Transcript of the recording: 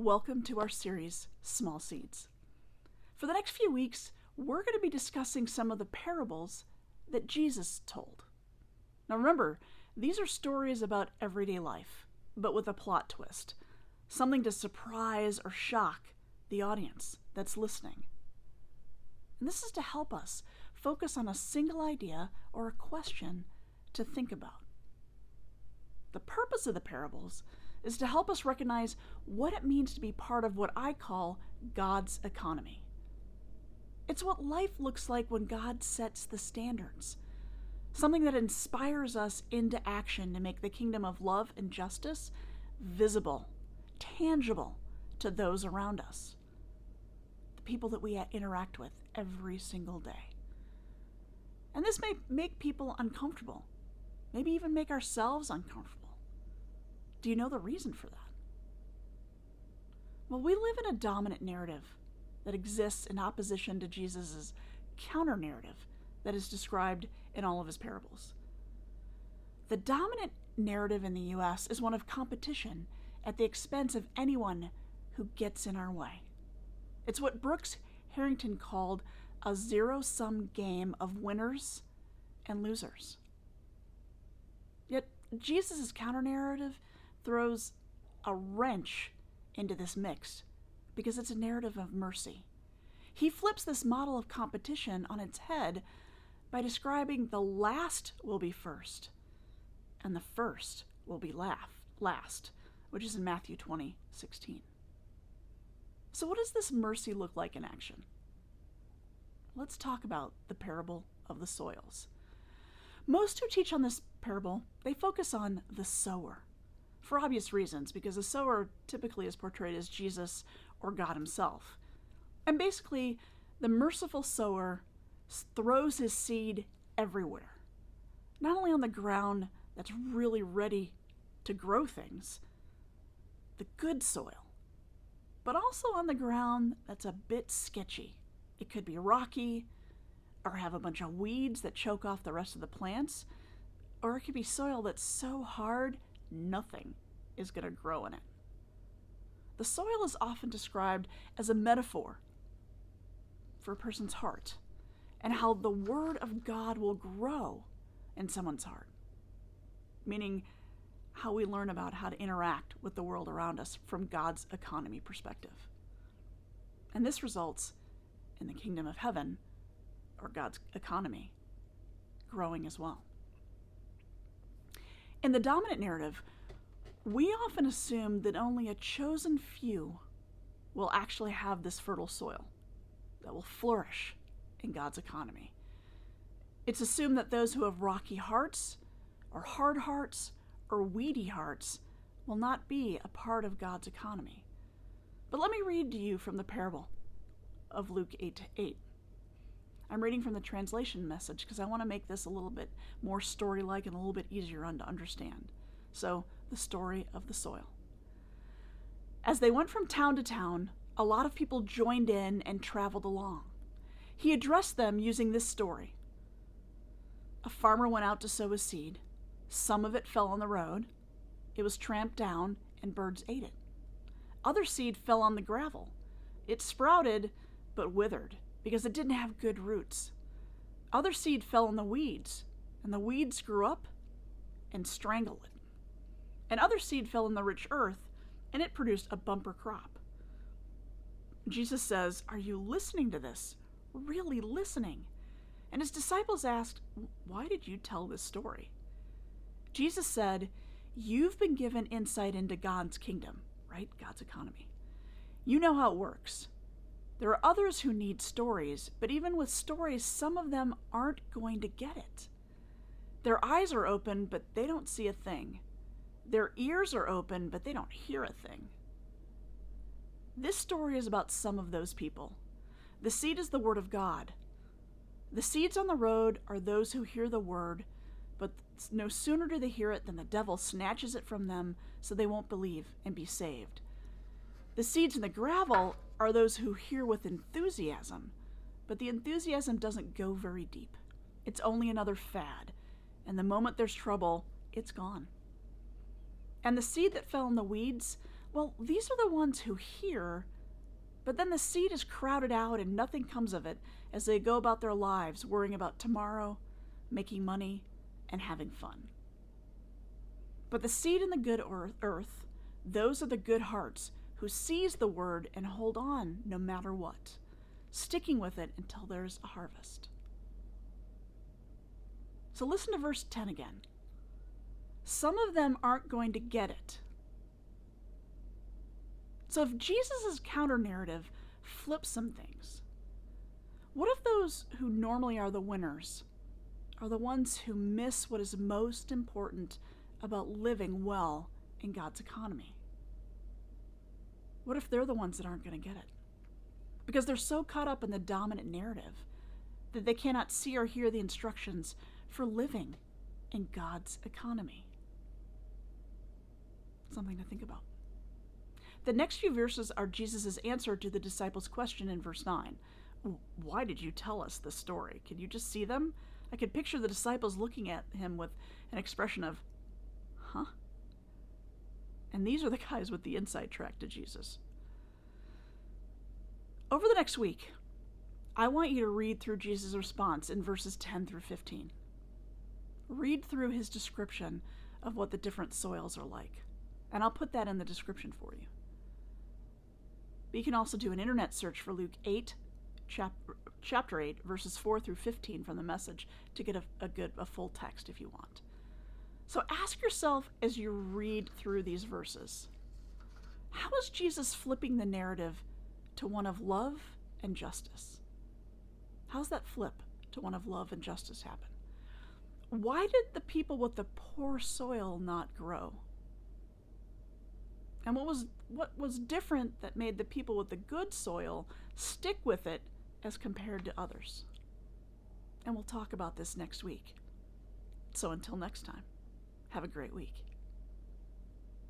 Welcome to our series, Small Seeds. For the next few weeks, we're going to be discussing some of the parables that Jesus told. Now remember, these are stories about everyday life, but with a plot twist, something to surprise or shock the audience that's listening. And this is to help us focus on a single idea or a question to think about. The purpose of the parables is to help us recognize what it means to be part of what I call God's economy. It's what life looks like when God sets the standards, something that inspires us into action to make the kingdom of love and justice visible, tangible to those around us, the people that we interact with every single day. And this may make people uncomfortable, maybe even make ourselves uncomfortable. Do you know the reason for that? Well, we live in a dominant narrative that exists in opposition to Jesus' counter-narrative that is described in all of his parables. The dominant narrative in the U.S. is one of competition at the expense of anyone who gets in our way. It's what Brooks Harrington called a zero-sum game of winners and losers. Yet Jesus' counter-narrative throws a wrench into this mix because it's a narrative of mercy. He flips this model of competition on its head by describing the last will be first and the first will be last, which is in Matthew 20:16. So what does this mercy look like in action? Let's talk about the parable of the soils. Most who teach on this parable, they focus on the sower, for obvious reasons, because the sower typically is portrayed as Jesus or God himself. And basically, the merciful sower throws his seed everywhere, not only on the ground that's really ready to grow things, the good soil, but also on the ground that's a bit sketchy. It could be rocky, or have a bunch of weeds that choke off the rest of the plants, or it could be soil that's so hard, nothing is going to grow in it. The soil is often described as a metaphor for a person's heart and how the Word of God will grow in someone's heart, meaning how we learn about how to interact with the world around us from God's economy perspective. And this results in the kingdom of heaven, or God's economy, growing as well. In the dominant narrative, we often assume that only a chosen few will actually have this fertile soil that will flourish in God's economy. It's assumed that those who have rocky hearts, or hard hearts, or weedy hearts will not be a part of God's economy. But let me read to you from the parable of Luke 8:8. I'm reading from the translation message because I want to make this a little bit more story-like and a little bit easier to understand. So, the story of the soil. As they went from town to town, a lot of people joined in and traveled along. He addressed them using this story. A farmer went out to sow his seed. Some of it fell on the road. It was tramped down and birds ate it. Other seed fell on the gravel. It sprouted but withered because it didn't have good roots. Other seed fell on the weeds, and the weeds grew up and strangled it. And other seed fell in the rich earth, and it produced a bumper crop. Jesus says, "Are you listening to this? Really listening?" And his disciples asked, "Why did you tell this story?" Jesus said, "You've been given insight into God's kingdom," right? God's economy. You know how it works. There are others who need stories, but even with stories, some of them aren't going to get it. Their eyes are open, but they don't see a thing. Their ears are open, but they don't hear a thing. This story is about some of those people. The seed is the word of God. The seeds on the road are those who hear the word, but no sooner do they hear it than the devil snatches it from them so they won't believe and be saved. The seeds in the gravel are those who hear with enthusiasm, but the enthusiasm doesn't go very deep. It's only another fad, and the moment there's trouble, it's gone. And the seed that fell in the weeds, Well, these are the ones who hear, but then the seed is crowded out and nothing comes of it as they go about their lives worrying about tomorrow, making money, and having fun. But the seed in the good earth, those are the good hearts who seize the word and hold on no matter what, sticking with it until there's a harvest. So listen to verse 10 again. Some of them aren't going to get it. So if Jesus' counter-narrative flips some things, what if those who normally are the winners are the ones who miss what is most important about living well in God's economy? What if they're the ones that aren't going to get it? Because they're so caught up in the dominant narrative that they cannot see or hear the instructions for living in God's economy. Something to think about. The next few verses are Jesus' answer to the disciples' question in verse 9. Why did you tell us this story? Can you just see them? I could picture the disciples looking at him with an expression of, huh? And these are the guys with the inside track to Jesus. Over the next week, I want you to read through Jesus' response in verses 10 through 15. Read through his description of what the different soils are like. And I'll put that in the description for you. But you can also do an internet search for Luke 8, chapter 8, verses 4 through 15 from the Message to get a full text if you want. So ask yourself as you read through these verses, how is Jesus flipping the narrative to one of love and justice? How's that flip to one of love and justice happen? Why did the people with the poor soil not grow? And what was different that made the people with the good soil stick with it as compared to others? And we'll talk about this next week. So until next time, have a great week.